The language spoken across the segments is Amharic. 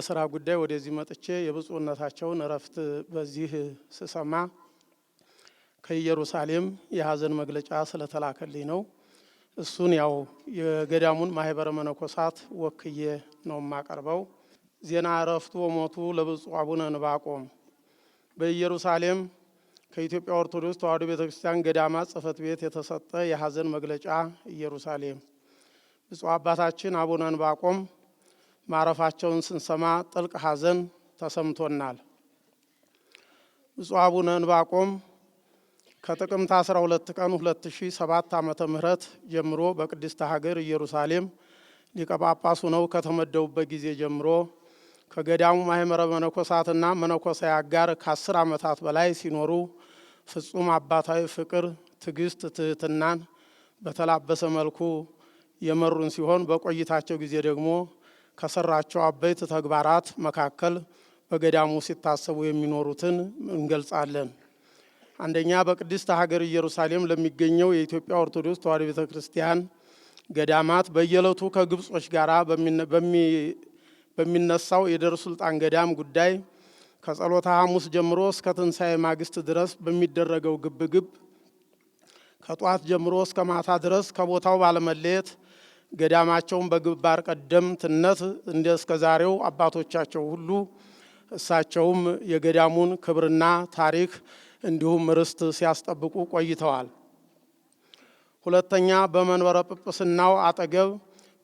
በስራ ጉዳይ ወደዚህ መጥቼ የብፁዕነታቸውን እረፍት በዚህ ስሰማ ከኢየሩሳሌም የሀዘን መግለጫ ስለተላከልኝ ነው። እሱን ያው የገዳሙን ማህበረ መነኮሳት ወክዬ ነው የማቀርበው። ዜና እረፍቱ ወሞቱ ለብፁዕ አቡነ ዕንባቆም በኢየሩሳሌም ከኢትዮጵያ ኦርቶዶክስ ተዋሕዶ ቤተክርስቲያን ገዳማት ጽሕፈት ቤት የተሰጠ የሀዘን መግለጫ። ኢየሩሳሌም ብፁዕ አባታችን አቡነ ዕንባቆም ማረፋቸውን ስንሰማ ጥልቅ ሀዘን ተሰምቶናል። ብፁዕ አቡነ ዕንባቆም ከጥቅምት 12 ቀን 2007 ዓመተ ምህረት ጀምሮ በቅድስት ሀገር ኢየሩሳሌም ሊቀ ጳጳስ ሆነው ከተመደቡበት ጊዜ ጀምሮ ከገዳሙ ማህበረ መነኮሳትና መነኮሳያት ጋር ከ10 ዓመታት በላይ ሲኖሩ ፍጹም አባታዊ ፍቅር፣ ትዕግስት፣ ትህትናን በተላበሰ መልኩ የመሩን ሲሆን በቆይታቸው ጊዜ ደግሞ ከሰራቸው አበይት ተግባራት መካከል በገዳሙ ሲታሰቡ የሚኖሩትን እንገልጻለን። አንደኛ፣ በቅድስት ሀገር ኢየሩሳሌም ለሚገኘው የኢትዮጵያ ኦርቶዶክስ ተዋሕዶ ቤተክርስቲያን ገዳማት በየዕለቱ ከግብጾች ጋር በሚነሳው የደብረ ሱልጣን ገዳም ጉዳይ ከጸሎተ ሐሙስ ጀምሮ እስከ ትንሣኤ ማግስት ድረስ በሚደረገው ግብግብ ከጧት ጀምሮ እስከ ማታ ድረስ ከቦታው ባለመለየት ገዳማቸውን በግንባር ቀደምትነት እንደ እስከ ዛሬው አባቶቻቸው ሁሉ እሳቸውም የገዳሙን ክብርና ታሪክ እንዲሁም ርስት ሲያስጠብቁ ቆይተዋል። ሁለተኛ፣ በመንበረ ጵጵስናው አጠገብ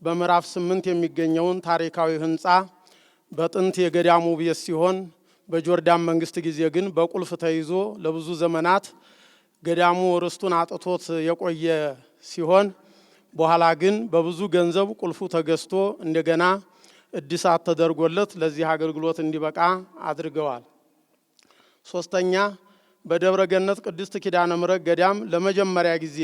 በምዕራፍ 8 የሚገኘውን ታሪካዊ ህንፃ በጥንት የገዳሙ ቤት ሲሆን በጆርዳን መንግስት ጊዜ ግን በቁልፍ ተይዞ ለብዙ ዘመናት ገዳሙ ርስቱን አጥቶት የቆየ ሲሆን በኋላ ግን በብዙ ገንዘብ ቁልፉ ተገዝቶ እንደገና እድሳት ተደርጎለት ለዚህ አገልግሎት እንዲበቃ አድርገዋል። ሶስተኛ፣ በደብረ ገነት ቅድስት ኪዳነ ምሕረት ገዳም ለመጀመሪያ ጊዜ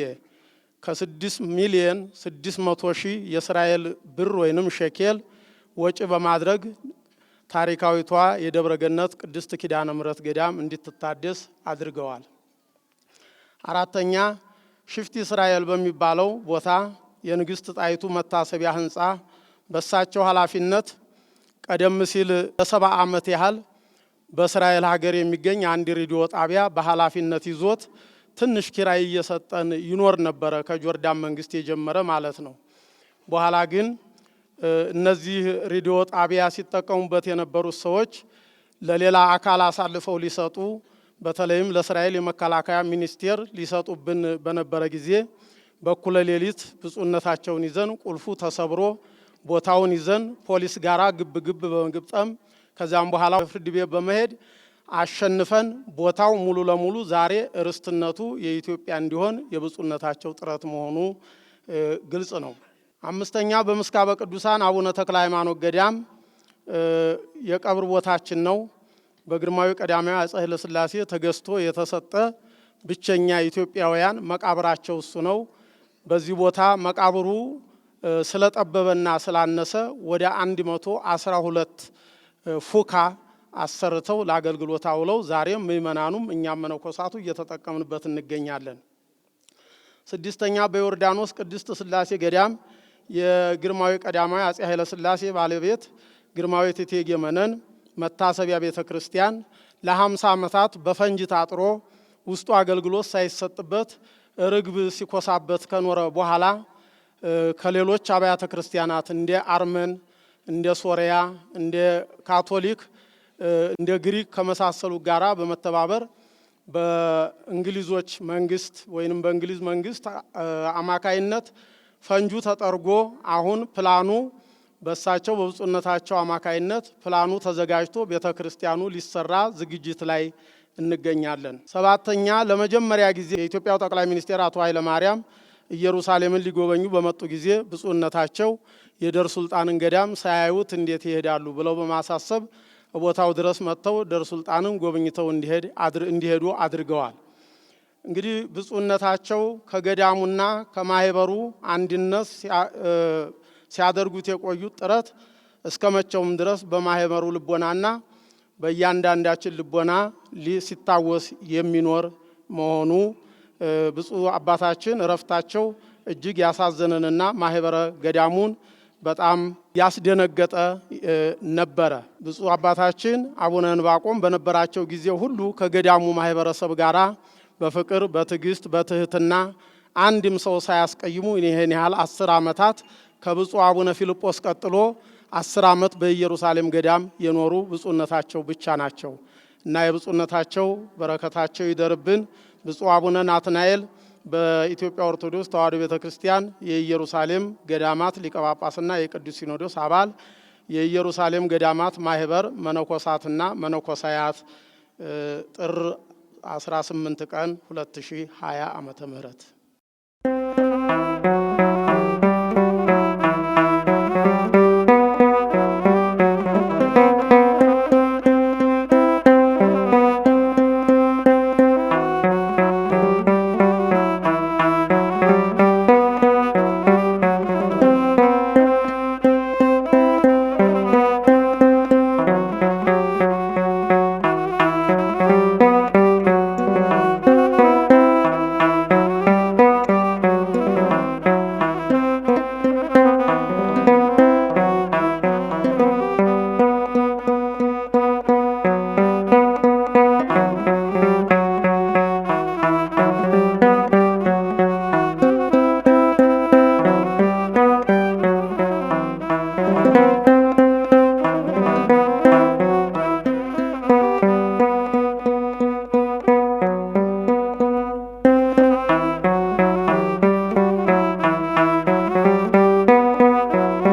ከ6,600,000 የእስራኤል ብር ወይንም ሸኬል ወጪ በማድረግ ታሪካዊቷ የደብረ ገነት ቅድስት ኪዳነ ምሕረት ገዳም እንድትታደስ አድርገዋል። አራተኛ፣ ሽፍቲ እስራኤል በሚባለው ቦታ የንግስት ጣይቱ መታሰቢያ ህንፃ በሳቸው ኃላፊነት ቀደም ሲል ለ70 ዓመት ያህል በእስራኤል ሀገር የሚገኝ አንድ ሬዲዮ ጣቢያ በኃላፊነት ይዞት ትንሽ ኪራይ እየሰጠን ይኖር ነበረ፣ ከጆርዳን መንግስት የጀመረ ማለት ነው። በኋላ ግን እነዚህ ሬዲዮ ጣቢያ ሲጠቀሙበት የነበሩት ሰዎች ለሌላ አካል አሳልፈው ሊሰጡ በተለይም ለእስራኤል የመከላከያ ሚኒስቴር ሊሰጡብን በነበረ ጊዜ በኩለ ሌሊት ብፁዕነታቸውን ይዘን ቁልፉ ተሰብሮ ቦታውን ይዘን ፖሊስ ጋራ ግብግብ በመግጠም ከዛም በኋላ ፍርድ ቤት በመሄድ አሸንፈን ቦታው ሙሉ ለሙሉ ዛሬ ርስትነቱ የኢትዮጵያ እንዲሆን የብፁዕነታቸው ጥረት መሆኑ ግልጽ ነው። አምስተኛ፣ በምስካበ ቅዱሳን አቡነ ተክለ ሃይማኖት ገዳም የቀብር ቦታችን ነው። በግርማዊ ቀዳማዊ አፄ ኃይለ ሥላሴ ተገዝቶ የተሰጠ ብቸኛ ኢትዮጵያውያን መቃብራቸው እሱ ነው። በዚህ ቦታ መቃብሩ ስለጠበበና ስላነሰ ወደ 112 ፉካ አሰርተው ለአገልግሎት አውለው ዛሬም ምእመናኑም እኛም መነኮሳቱ እየተጠቀምንበት እንገኛለን። ስድስተኛ፣ በዮርዳኖስ ቅድስት ሥላሴ ገዳም የግርማዊ ቀዳማዊ አፄ ኃይለ ሥላሴ ባለቤት ግርማዊት እቴጌ መነን መታሰቢያ ቤተ ክርስቲያን ለ50 ዓመታት በፈንጅ ታጥሮ ውስጡ አገልግሎት ሳይሰጥበት ርግብ ሲኮሳበት ከኖረ በኋላ ከሌሎች አብያተ ክርስቲያናት እንደ አርመን፣ እንደ ሶሪያ፣ እንደ ካቶሊክ፣ እንደ ግሪክ ከመሳሰሉ ጋራ በመተባበር በእንግሊዞች መንግስት ወይንም በእንግሊዝ መንግስት አማካይነት ፈንጁ ተጠርጎ አሁን ፕላኑ በሳቸው በብፁዕነታቸው አማካይነት ፕላኑ ተዘጋጅቶ ቤተክርስቲያኑ ሊሰራ ዝግጅት ላይ እንገኛለን። ሰባተኛ፣ ለመጀመሪያ ጊዜ የኢትዮጵያው ጠቅላይ ሚኒስቴር አቶ ኃይለ ማርያም ኢየሩሳሌምን ሊጎበኙ በመጡ ጊዜ ብፁዕነታቸው የደብረ ሱልጣንን ገዳም ሳያዩት እንዴት ይሄዳሉ ብለው በማሳሰብ ቦታው ድረስ መጥተው ደብረ ሱልጣንን ጎብኝተው እንዲሄዱ አድርገዋል። እንግዲህ ብፁዕነታቸው ከገዳሙና ከማህበሩ አንድነት ሲያደርጉት የቆዩት ጥረት እስከ መቼውም ድረስ በማህበሩ ልቦናና በእያንዳንዳችን ልቦና ሲታወስ የሚኖር መሆኑ ብፁዕ አባታችን እረፍታቸው እጅግ ያሳዘነንና ማህበረ ገዳሙን በጣም ያስደነገጠ ነበረ። ብፁዕ አባታችን አቡነ ዕንባቆም በነበራቸው ጊዜ ሁሉ ከገዳሙ ማህበረሰብ ጋራ በፍቅር በትዕግስት በትህትና አንድም ሰው ሳያስቀይሙ ይህን ያህል 10 ዓመታት ከብፁዕ አቡነ ፊልጶስ ቀጥሎ 10 ዓመት በኢየሩሳሌም ገዳም የኖሩ ብፁዕነታቸው ብቻ ናቸው እና የብፁዕነታቸው በረከታቸው ይደርብን። ብፁዕ አቡነ ናትናኤል በኢትዮጵያ ኦርቶዶክስ ተዋሕዶ ቤተክርስቲያን የኢየሩሳሌም ገዳማት ሊቀ ጳጳስና የቅዱስ ሲኖዶስ አባል፣ የኢየሩሳሌም ገዳማት ማህበር መነኮሳትና መነኮሳያት ጥር 18 ቀን 2020 ዓመተ ምህረት